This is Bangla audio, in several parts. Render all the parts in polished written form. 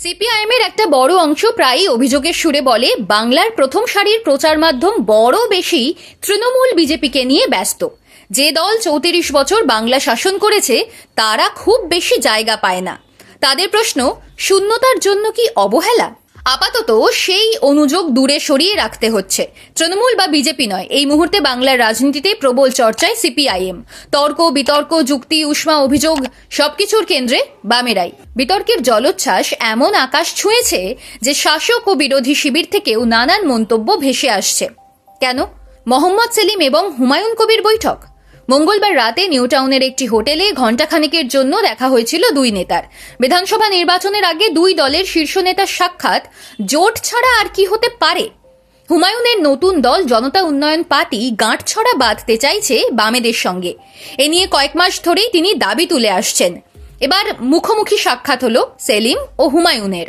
সিপিআইএমের একটা বড় অংশ প্রায়ই অভিযোগের সুরে বলে বাংলার প্রথম সারির প্রচার মাধ্যম বড় বেশি তৃণমূল বিজেপিকে নিয়ে ব্যস্ত। যে দল ৩৪ বছর বাংলা শাসন করেছে তারা খুব বেশি জায়গা পায় না। তাদের প্রশ্ন, শূন্যতার জন্য কি অবহেলা? আপাতত সেই অনুযোগ দূরে সরিয়ে রাখতে হচ্ছে। তৃণমূল বা বিজেপি নয়, এই মুহূর্তে বাংলার রাজনীতিতে প্রবল চর্চায় সিপিআইএম। তর্ক বিতর্ক যুক্তি উষ্মা অভিযোগ সবকিছুর কেন্দ্রে বামেরাই। বিতর্কের জলোচ্ছ্বাস এমন আকাশ ছুঁয়েছে যে শাসক ও বিরোধী শিবির থেকেও নানান মন্তব্য ভেসে আসছে। কেন? মোহাম্মদ সেলিম এবং হুমায়ুন কবির বৈঠক। মঙ্গলবার রাতে নিউ টাউনের একটি হোটেলে ঘণ্টাখানেকের জন্য দেখা হয়েছিল দুই নেতার। বিধানসভা নির্বাচনের আগে দুই দলের শীর্ষ নেতার সাক্ষাৎ জোট ছাড়া আর কি হতে পারে? হুমায়ুনের নতুন দল জনতা উন্নয়ন পার্টি গাঁটছড়া বাঁধতে চাইছে বামেদের সঙ্গে। এ নিয়ে কয়েক মাস ধরেই তিনি দাবি তুলে আসছেন। এবার মুখোমুখি সাক্ষাৎ হলো সেলিম ও হুমায়ুনের।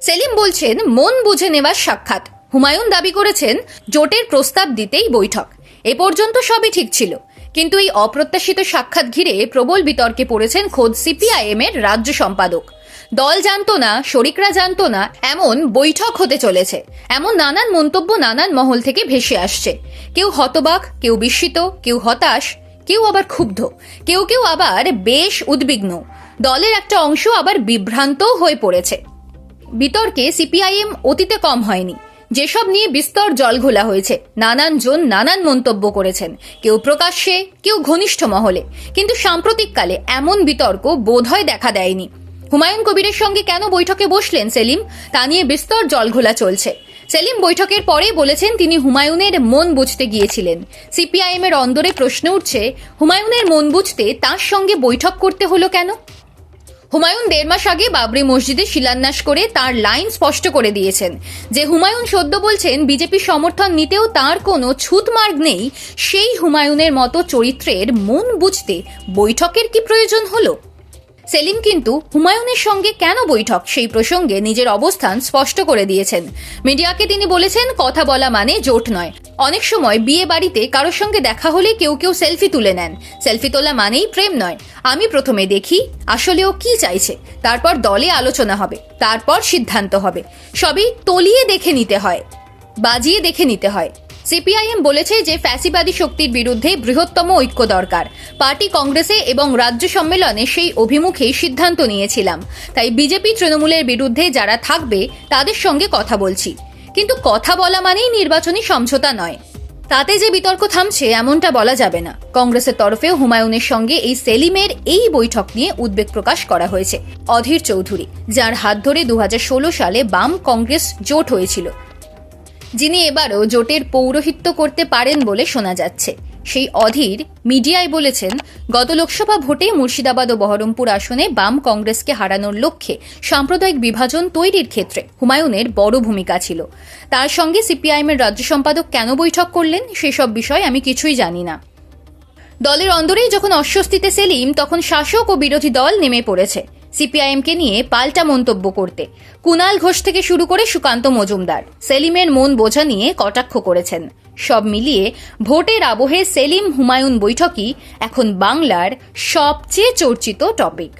সেলিম বলছেন মন বুঝে নেওয়ার সাক্ষাৎ। হুমায়ুন দাবি করেছেন জোটের প্রস্তাব দিতেই বৈঠক। এ পর্যন্ত সবই ঠিক ছিল, কিন্তু এই অপ্রত্যাশিত সাক্ষাৎ ঘিরে প্রবল বিতর্কে পড়েছেন খোদ সিপিআইএম এর রাজ্য সম্পাদক। দল জানতো না, শরিকরা জানতো না এমন বৈঠক হতে চলেছে, এমন নানান মন্তব্য নানান মহল থেকে ভেসে আসছে। কেউ হতবাক, কেউ বিস্মিত, কেউ হতাশ, কেউ আবার ক্ষুব্ধ, কেউ কেউ আবার বেশ উদ্বিগ্ন। দলের একটা অংশ আবার বিভ্রান্তও হয়ে পড়েছে। বিতর্কে সিপিআইএম অতীতে কম হয়নি। যেসব নিয়ে বিস্তর জলঘোলা হয়েছে, নানান জন নানান মন্তব্য করেছেন, কেউ প্রকাশ্যে, কেউ ঘনিষ্ঠ মহলে। কিন্তু সাম্প্রতিককালে এমন বিতর্ক বোধহয় দেখা দেয়নি। হুমায়ুন কবিরের সঙ্গে কেন বৈঠকে বসলেন সেলিম, তা নিয়ে বিস্তর জলঘোলা চলছে। সেলিম বৈঠকের পরে বলেছেন তিনি হুমায়ুনের মন বুঝতে গিয়েছিলেন। সিপিআইএম এর অন্দরে প্রশ্ন উঠছে, হুমায়ুনের মন বুঝতে তার সঙ্গে বৈঠক করতে হলো কেন? হুমায়ুন ১.৫ মাস আগে বাবরি মসজিদে শিলান্যাস করে তার লাইন স্পষ্ট করে দিয়েছেন যে হুমায়ুন সদ্য বলছেন বিজেপি সমর্থন নিতেও তার কোনো ছুতমার্গ নেই। সেই হুমায়ুনের মতো চরিত্রের মন বুঝতে বৈঠকের কি প্রয়োজন হলো? সেলিম কিন্তু হুমায়ুনের সঙ্গে কেন বৈঠক সেই প্রসঙ্গে নিজের অবস্থান স্পষ্ট করে দিয়েছেন। মিডিয়াকে তিনি বলেছেন, কথা বলা মানে জোট নয়। অনেক সময় বিয়ে বাড়িতে কারোর সঙ্গে দেখা হলে কেউ কেউ সেলফি তুলে নেন। সেলফি তোলা মানেই প্রেম নয়। আমি প্রথমে দেখি আসলে ও কি চাইছে, তারপর দলে আলোচনা হবে, তারপর সিদ্ধান্ত হবে। সবই তলিয়ে দেখে নিতে হয়, বাজিয়ে দেখে নিতে হয়। সিপিআইএম বলেছে যে ফ্যাসিবাদী শক্তির বিরুদ্ধে বৃহত্তম ঐক্য দরকার। পার্টি কংগ্রেসে এবং রাজ্য সম্মেলনে সেই অভিমুখেই সিদ্ধান্ত নিয়েছিলাম। তাই বিজেপি তৃণমূলের বিরুদ্ধে যারা থাকবে তাদের সঙ্গে কথা বলছি। কিন্তু কথা বলা মানেই নির্বাচনী সমঝোতা নয়। তাতে যে বিতর্ক থামছে এমনটা বলা যাবে না। কংগ্রেসের তরফেও হুমায়ুনের সঙ্গে এই সেলিমের এই বৈঠক নিয়ে উদ্বেগ প্রকাশ করা হয়েছে। অধীর চৌধুরী, যার হাত ধরে ২০১৬ সালে বাম কংগ্রেস জোট হয়েছিল, যিনি এবারও জোটের পৌরোহিত্য করতে পারেন বলে শোনা যাচ্ছে। সেই অধীর মিডিয়ায় বলেছেন, গত লোকসভা ভোটে মুর্শিদাবাদ ও বহরমপুর আসনে বাম কংগ্রেসকে হারানোর লক্ষ্যে সাম্প্রদায়িক বিভাজন তৈরির ক্ষেত্রে হুমায়ুনের বড় ভূমিকা ছিল। তার সঙ্গে সিপিআইএমের রাজ্য সম্পাদক কেন বৈঠক করলেন সেসব বিষয়ে আমি কিছুই জানি না। দলের অন্দরেই যখন অস্বস্তিতে সেলিম, তখন শাসক ও বিরোধী দল নেমে পড়েছে সিপিআইএমকে নিয়ে পাল্টা মন্তব্য করতে। কুণাল ঘোষ থেকে শুরু করে সুকান্ত মজুমদার সেলিমের মন বোঝা নিয়ে কটাক্ষ করেছেন। সব মিলিয়ে ভোটের আবহে সেলিম হুমায়ুন বৈঠকই এখন বাংলার সবচেয়ে চর্চিত টপিক।